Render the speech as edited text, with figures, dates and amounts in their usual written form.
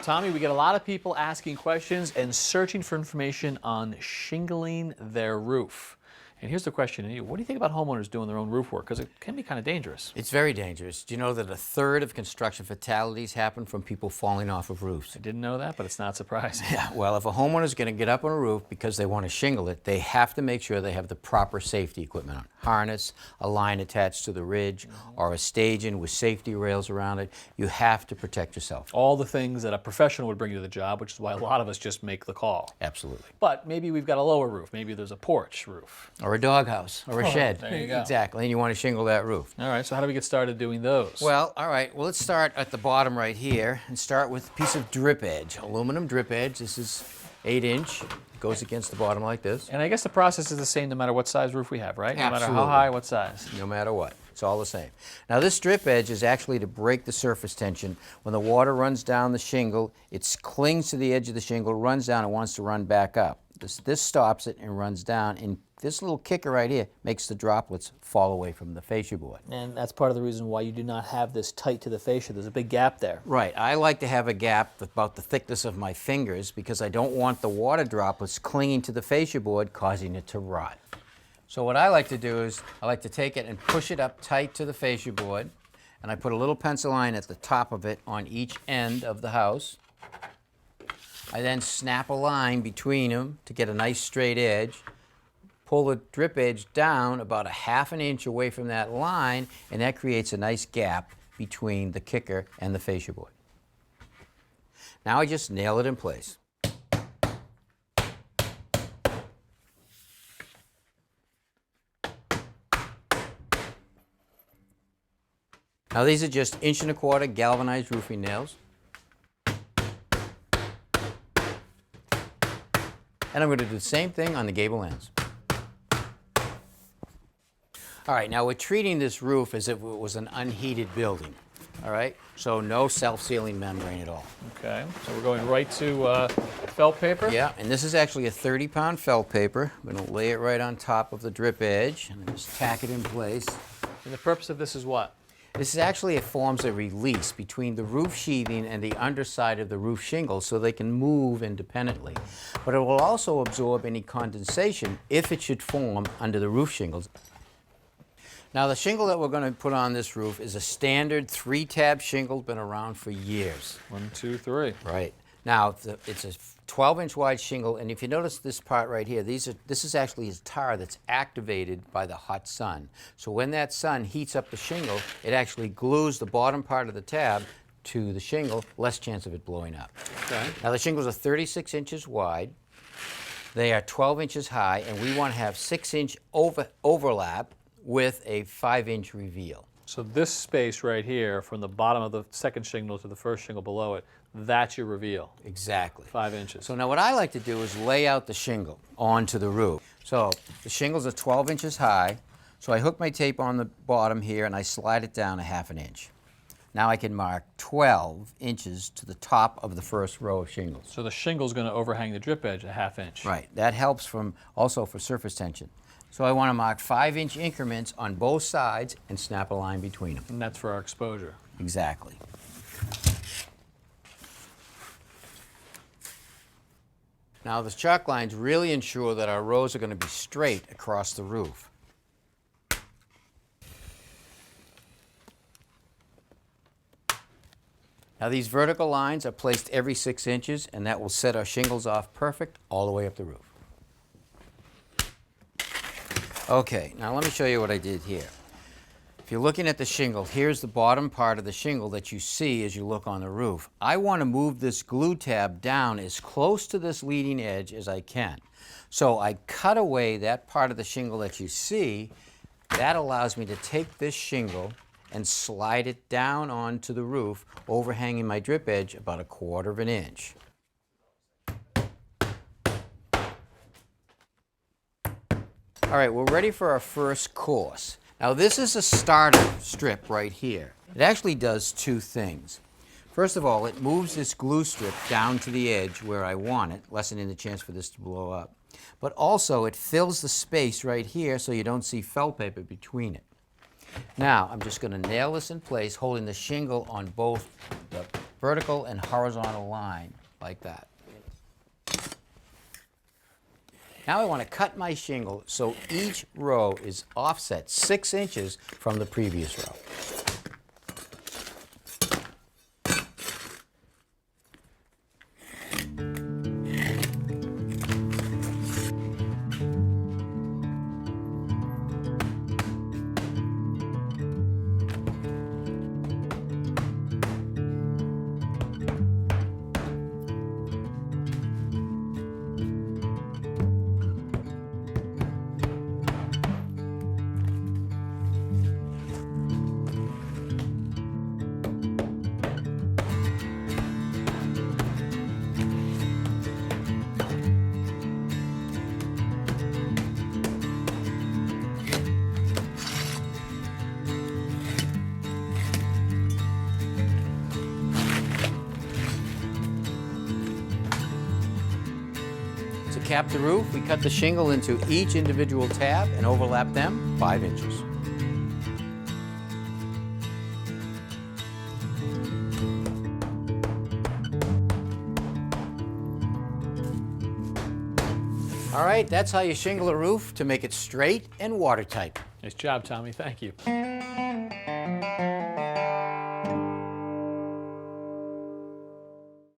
Tommy, we get a lot of people asking questions and searching for information on shingling their roof. And here's the question: what do you think about homeowners doing their own roof work? Because it can be kind of dangerous. It's very dangerous. Do you know that 1/3 of construction fatalities happen from people falling off of roofs? I didn't know that, but it's not surprising. Yeah, well, if a homeowner is going to get up on a roof because they want to shingle it, they have to make sure they have the proper safety equipment on. Harness, a line attached to the ridge, or a staging with safety rails around it. You have to protect yourself. All the things that a professional would bring you to the job, which is why a lot of us just make the call. Absolutely. But maybe we've got a lower roof. Maybe there's a porch roof. Or a doghouse, or a shed. There you go. Exactly, and you want to shingle that roof. All right, so how do we get started doing those? Well, all right, well, let's start at the bottom right here and start with a piece of drip edge, aluminum drip edge. This is 8-inch, goes against the bottom like this. And I guess the process is the same no matter what size roof we have, right? No Absolutely. matter how high, what size. No matter what, it's all the same. Now this drip edge is actually to break the surface tension. When the water runs down the shingle, it clings to the edge of the shingle, runs down, and wants to run back up. This stops it and runs down, and this little kicker right here makes the droplets fall away from the fascia board. And that's part of the reason why you do not have this tight to the fascia. There's a big gap there. Right. I like to have a gap about the thickness of my fingers because I don't want the water droplets clinging to the fascia board, causing it to rot. So what I like to do is I like to take it and push it up tight to the fascia board, and I put a little pencil line at the top of it on each end of the house. I then snap a line between them to get a nice straight edge, pull the drip edge down about 1/2 inch away from that line, and that creates a nice gap between the kicker and the fascia board. Now I just nail it in place. Now these are just 1¼ galvanized roofing nails. And I'm going to do the same thing on the gable ends. All right, now we're treating this roof as if it was an unheated building. All right, so no self-sealing membrane at all. Okay, so we're going right to felt paper? Yeah, and this is actually a 30-pound felt paper. I'm going to lay it right on top of the drip edge and just tack it in place. And the purpose of this is what? This is actually, it forms a release between the roof sheathing and the underside of the roof shingles so they can move independently. But it will also absorb any condensation if it should form under the roof shingles. Now the shingle that we're going to put on this roof is a standard 3-tab shingle, been around for years. 1, 2, 3. Right. Now it's a 12-inch wide shingle, and if you notice this part right here, this is actually a tar that's activated by the hot sun. So when that sun heats up the shingle, it actually glues the bottom part of the tab to the shingle, less chance of it blowing up. Okay. Now the shingles are 36 inches wide. They are 12 inches high, and we want to have 6-inch overlap with a 5-inch reveal. So this space right here, from the bottom of the second shingle to the first shingle below it, that's your reveal. Exactly. 5 inches. So now what I like to do is lay out the shingle onto the roof. So the shingles are 12 inches high, so I hook my tape on the bottom here and I slide it down 1/2 inch. Now I can mark 12 inches to the top of the first row of shingles. So the shingle's going to overhang the drip edge 1/2 inch. Right. That helps also for surface tension. So I want to mark 5-inch increments on both sides and snap a line between them. And that's for our exposure. Exactly. Now the chalk lines really ensure that our rows are going to be straight across the roof. Now these vertical lines are placed every 6 inches, and that will set our shingles off perfect all the way up the roof. Okay, now let me show you what I did here. If you're looking at the shingle, here's the bottom part of the shingle that you see as you look on the roof. I want to move this glue tab down as close to this leading edge as I can. So I cut away that part of the shingle that you see. That allows me to take this shingle and slide it down onto the roof, overhanging my drip edge about 1/4 inch. All right, we're ready for our first course. Now this is a starter strip right here. It actually does 2 things. First of all, it moves this glue strip down to the edge where I want it, lessening the chance for this to blow up. But also it fills the space right here so you don't see felt paper between it. Now, I'm just going to nail this in place, holding the shingle on both the vertical and horizontal line, like that. Now I want to cut my shingle so each row is offset 6 inches from the previous row. To cap the roof, we cut the shingle into each individual tab and overlap them 5 inches. All right, that's how you shingle a roof to make it straight and watertight. Nice job, Tommy. Thank you.